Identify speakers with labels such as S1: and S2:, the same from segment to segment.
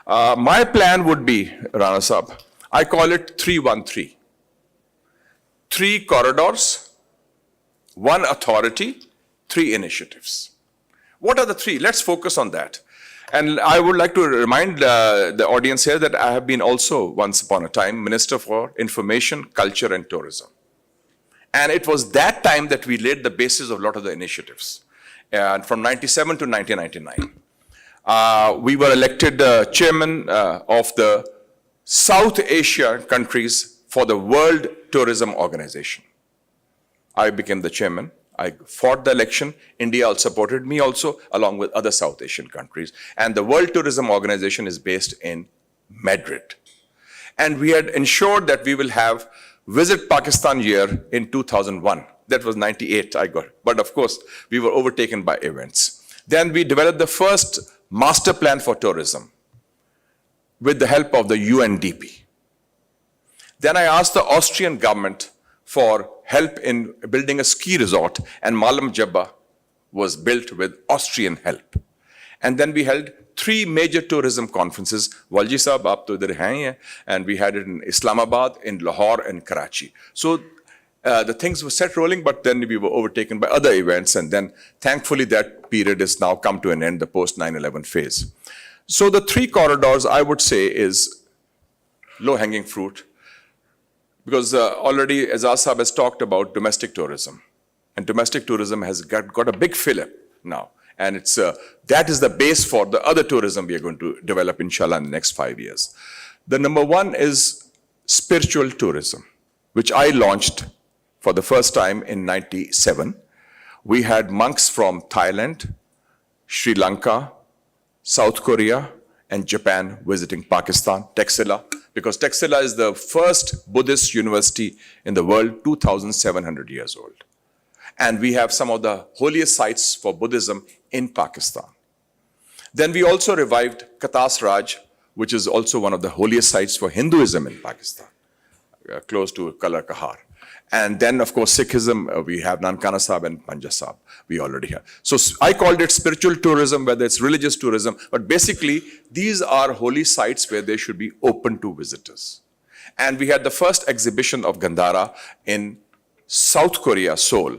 S1: My plan would be, Rana Saab, I call it 313. 3 corridors, 1 authority, 3 initiatives. What are the 3? Let's focus on that. And I would like to remind the audience here that I have been also, once upon a time, Minister for Information, Culture and Tourism. And it was that time that we laid the basis of a lot of the initiatives. And from 97 to 1999. We were elected chairman of the South Asia countries for the World Tourism Organization. I became the chairman. I fought the election. India also supported me also, along with other South Asian countries. And the World Tourism Organization is based in Madrid. And we had ensured that we will have Visit Pakistan year in 2001. That was 98 I got. But of course, we were overtaken by events. Then we developed the first master plan for tourism with the help of the UNDP. Then I asked the Austrian government for help in building a ski resort, and Malam Jabba was built with Austrian help. And then we held 3 major tourism conferences, Walji Sahab, aap to idhar hain, and we had it in Islamabad, in Lahore, and Karachi. So the things were set rolling, but then we were overtaken by other events, and then thankfully that period has now come to an end, the post 9/11 phase. So the 3 corridors, I would say, is low-hanging fruit, because already Azaz Sahab has talked about domestic tourism, and domestic tourism has got a big fillip now, and it's that is the base for the other tourism we are going to develop, inshallah, in the next 5 years. The number 1 is spiritual tourism, which I launched for the first time in 97. We had monks from Thailand, Sri Lanka, South Korea, and Japan visiting Pakistan, Taxila, because Taxila is the first Buddhist university in the world, 2,700 years old. And we have some of the holiest sites for Buddhism in Pakistan. Then we also revived Katas Raj, which is also one of the holiest sites for Hinduism in Pakistan, close to Kala Kahar. And then, of course, Sikhism, we have Nankana Sahib and Panja Sahib, we already have. So I called it spiritual tourism, whether it's religious tourism, but basically, these are holy sites where they should be open to visitors. And we had the first exhibition of Gandhara in South Korea, Seoul,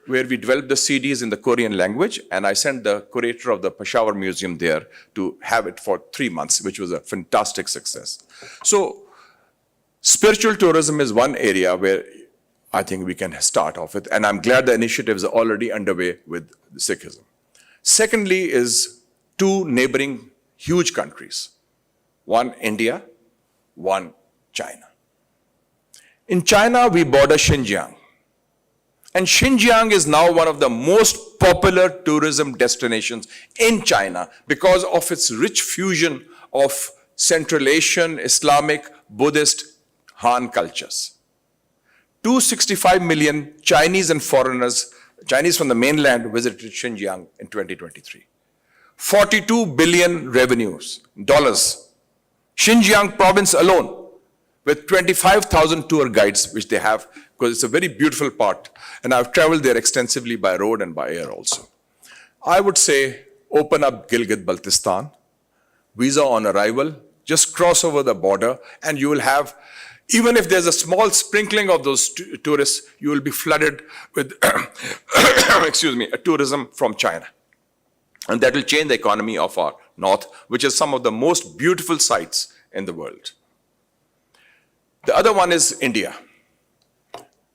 S1: where we developed the CDs in the Korean language, and I sent the curator of the Peshawar Museum there to have it for 3 months, which was a fantastic success. So, spiritual tourism is one area where I think we can start off with, and I'm glad the initiatives are already underway with Sikhism. Secondly is 2 neighboring huge countries. One, India, one, China. In China, we border Xinjiang. And Xinjiang is now one of the most popular tourism destinations in China because of its rich fusion of Central Asian, Islamic, Buddhist, Han cultures. 265 million Chinese and foreigners, Chinese from the mainland, visited Xinjiang in 2023. 42 billion revenues, dollars. Xinjiang province alone, with 25,000 tour guides, which they have, because it's a very beautiful part. And I've traveled there extensively by road and by air also. I would say, open up Gilgit-Baltistan, visa on arrival, just cross over the border, and you will have, even if there's a small sprinkling of those tourists, you will be flooded with, excuse me, tourism from China. And that will change the economy of our north, which is some of the most beautiful sites in the world. The other one is India.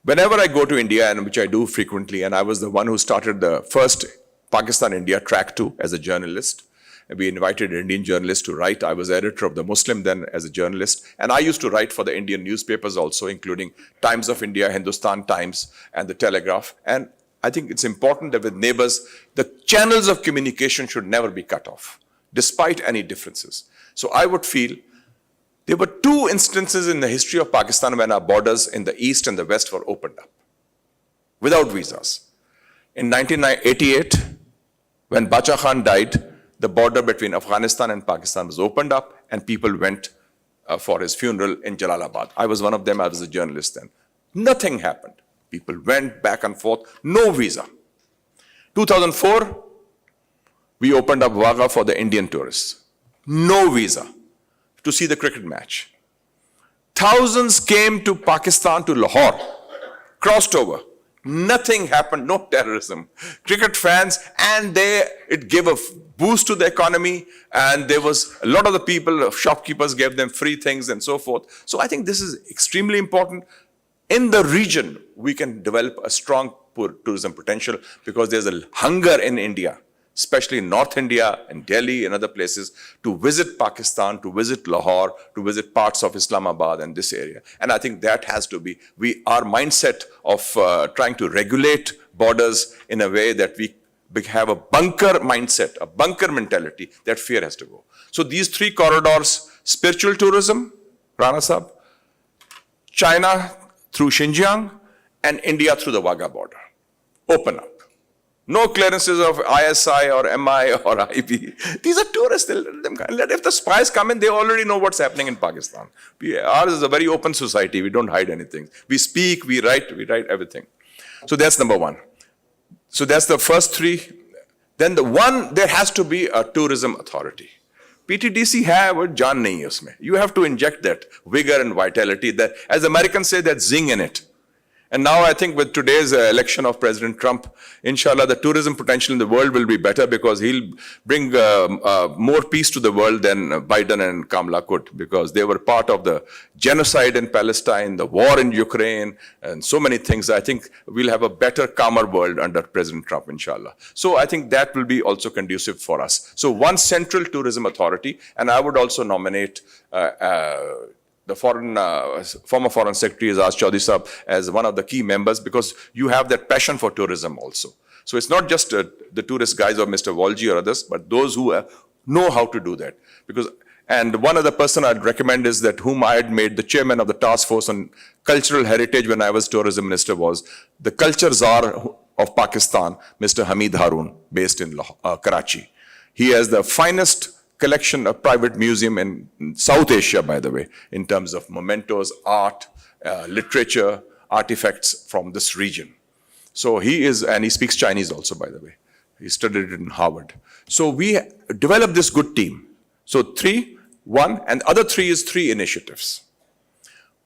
S1: Whenever I go to India, and which I do frequently, and I was the one who started the first Pakistan-India track 2 as a journalist. We invited Indian journalists to write. I was editor of the Muslim then as a journalist. And I used to write for the Indian newspapers also, including Times of India, Hindustan Times, and the Telegraph. And I think it's important that with neighbors, the channels of communication should never be cut off, despite any differences. So I would feel there were 2 instances in the history of Pakistan when our borders in the east and the west were opened up, without visas. In 1988, when Bacha Khan died, the border between Afghanistan and Pakistan was opened up, and people went for his funeral in Jalalabad. I was one of them. I was a journalist then. Nothing happened. People went back and forth, no visa. 2004, we opened up Wagah for the Indian tourists. no visa to see the cricket match. Thousands came to Pakistan, to Lahore, crossed over. Nothing happened, no terrorism. Cricket fans, and it gave a boost to the economy, and there was a lot of the people, shopkeepers gave them free things and so forth. So I think this is extremely important. In the region, we can develop a strong tourism potential because there's a hunger in India, especially in North India and Delhi and other places, to visit Pakistan, to visit Lahore, to visit parts of Islamabad and this area. And I think that has to be, our mindset of trying to regulate borders in a way that we have a bunker mindset, a bunker mentality, that fear has to go. So these three corridors: spiritual tourism, Rana Sahab, China through Xinjiang, and India through the Wagah border. Open up. No clearances of ISI or MI or IB. These are tourists. If the spies come in, they already know what's happening in Pakistan. Ours is a very open society. We don't hide anything. We speak, we write everything. So that's number one. So that's the first three. Then there has to be a tourism authority. PTDC have a jaan nahi hai usme. You have to inject that vigor and vitality, that, as Americans say, that zing in it. And now I think with today's election of President Trump, inshallah, the tourism potential in the world will be better because he'll bring more peace to the world than Biden and Kamala could, because they were part of the genocide in Palestine, the war in Ukraine, and so many things. I think we'll have a better, calmer world under President Trump, inshallah. So I think that will be also conducive for us. So one central tourism authority, and I would also nominate the former Foreign Secretary Azaz Chaudhry Sahab as one of the key members, because you have that passion for tourism also. So it's not just the tourist guys or Mr. Walji or others, but those who know how to do that. And one other person I'd recommend is that whom I had made the chairman of the task force on cultural heritage when I was tourism minister was the culture czar of Pakistan, Mr. Hamid Haroon, based in Karachi. He has the finest collection of private museum in South Asia, by the way, in terms of mementos, art, literature, artifacts from this region. So he is, and he speaks Chinese also, by the way. He studied it in Harvard. So we developed this good team. So one, and other three is three initiatives.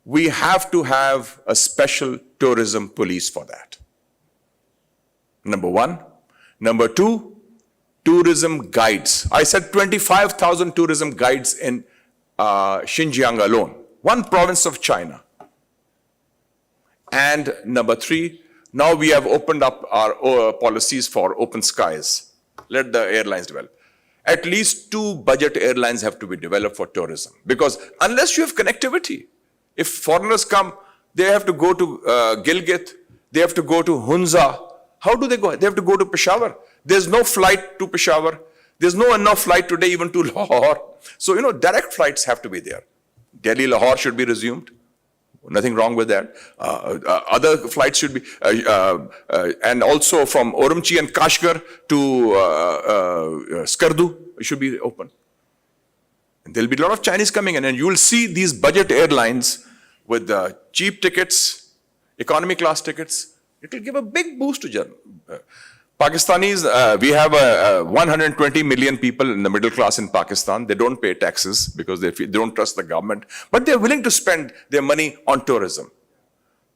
S1: We have to have a special tourism police for that. Number one. Number two, tourism guides. I said 25,000 tourism guides in Xinjiang alone, one province of China. And number three, now we have opened up our policies for open skies. Let the airlines develop. At least 2 budget airlines have to be developed for tourism, because unless you have connectivity, if foreigners come, they have to go to Gilgit, they have to go to Hunza. How do they go? They have to go to Peshawar. There's no flight to Peshawar. There's no enough flight today even to Lahore. So, direct flights have to be there. Delhi, Lahore should be resumed. Nothing wrong with that. Other flights should be, and also from Urumqi and Kashgar to Skardu, it should be open. And there'll be a lot of Chinese coming in, and you'll see these budget airlines with cheap tickets, economy class tickets. It will give a big boost to Pakistanis. We have 120 million people in the middle class in Pakistan. They don't pay taxes because they don't trust the government, but they're willing to spend their money on tourism.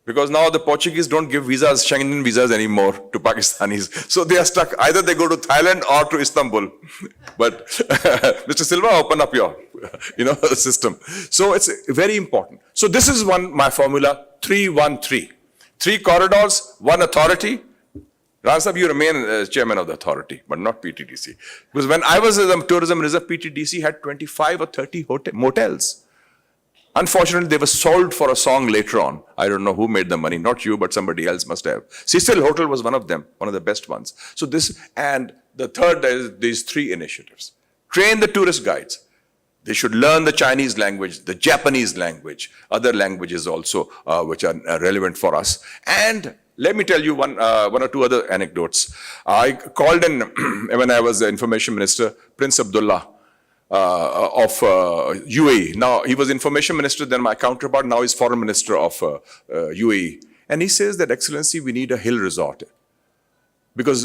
S1: Because now the Portuguese don't give visas, Schengen visas anymore to Pakistanis. So they are stuck. Either they go to Thailand or to Istanbul. But Mr. Silva, open up your system. So it's very important. So this is my formula, 3-1-3. 3 corridors, 1 authority. Rana Sahab, you remain as chairman of the authority, but not PTDC. Because when I was in the tourism reserve, PTDC had 25 or 30 motels. Unfortunately, they were sold for a song later on. I don't know who made the money, not you, but somebody else must have. Cecil Hotel was one of them, one of the best ones. So and the third is these 3 initiatives. Train the tourist guides. They should learn the Chinese language, the Japanese language, other languages also, which are relevant for us. And let me tell you one or two other anecdotes. I called in, when I was the information minister, Prince Abdullah of UAE. Now, he was information minister, then my counterpart, now he's foreign minister of UAE. And he says that, Excellency, we need a hill resort. because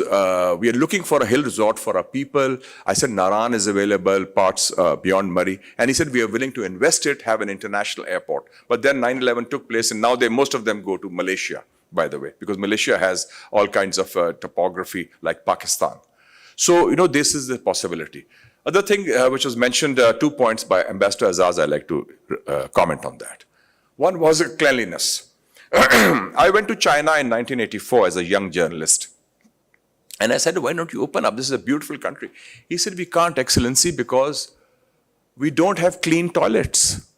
S1: we are looking for a hill resort for our people. I said, Naran is available, parts beyond Murray. And he said, we are willing to invest it, have an international airport. But then 9/11 took place, and now most of them go to Malaysia, by the way, because Malaysia has all kinds of topography like Pakistan. So, this is the possibility. Other thing which was mentioned, 2 points by Ambassador Azaz, I'd like to comment on that. One was cleanliness. I went to China in 1984 as a young journalist. And I said, why don't you open up? This is a beautiful country. He said, we can't, Excellency, because we don't have clean toilets.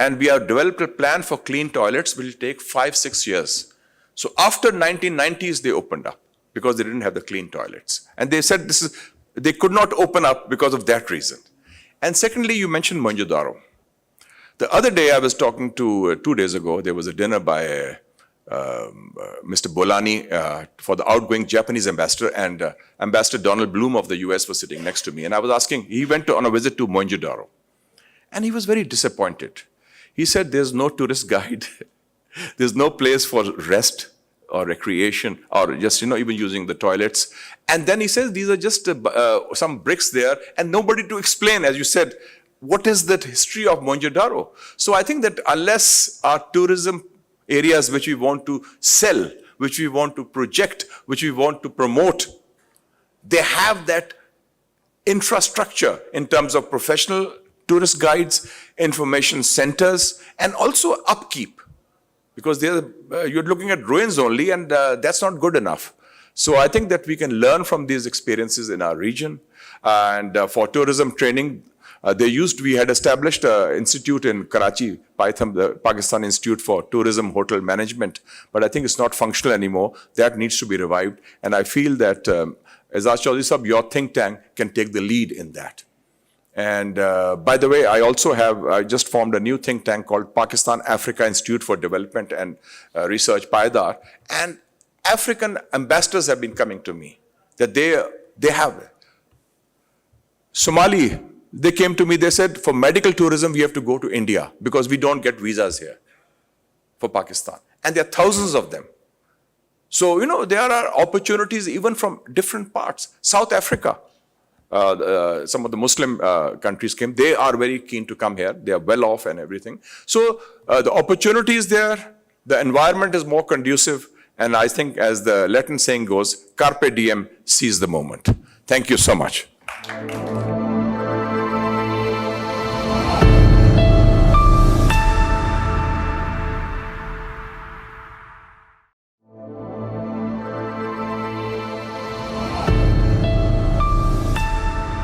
S1: And we have developed a plan for clean toilets, which will take 5-6 years. So after 1990s, they opened up because they didn't have the clean toilets. And they said they could not open up because of that reason. And secondly, you mentioned Mohenjo-daro. The other day I was talking to, 2 days ago, there was a dinner by Mr. Bolani for the outgoing Japanese ambassador, and Ambassador Donald Bloom of the US was sitting next to me. And I was asking, he went on a visit to Mohenjo-daro. And he was very disappointed. He said, there's no tourist guide. There's no place for rest or recreation or just, even using the toilets. And then he says, these are just some bricks there and nobody to explain, as you said, what is the history of Mohenjo-daro? So I think that unless our tourism areas which we want to sell, which we want to project, which we want to promote, they have that infrastructure in terms of professional tourist guides, information centers, and also upkeep. Because you're looking at ruins only, and that's not good enough. So I think that we can learn from these experiences in our region. And for tourism training, we had established an institute in Karachi, the Pakistan Institute for Tourism Hotel Management, but I think it's not functional anymore. That needs to be revived. And I feel that, Azaz Chaudhry Sahab, your think tank can take the lead in that. And by the way, I just formed a new think tank called Pakistan Africa Institute for Development and Research, PAIDAR. And African ambassadors have been coming to me that they have. Somali, they came to me, they said, for medical tourism, we have to go to India because we don't get visas here for Pakistan. And there are thousands of them. So, there are opportunities even from different parts. South Africa, some of the Muslim countries came. They are very keen to come here. They are well off and everything. So, the opportunity is there. The environment is more conducive. And I think, as the Latin saying goes, carpe diem, seize the moment. Thank you so much.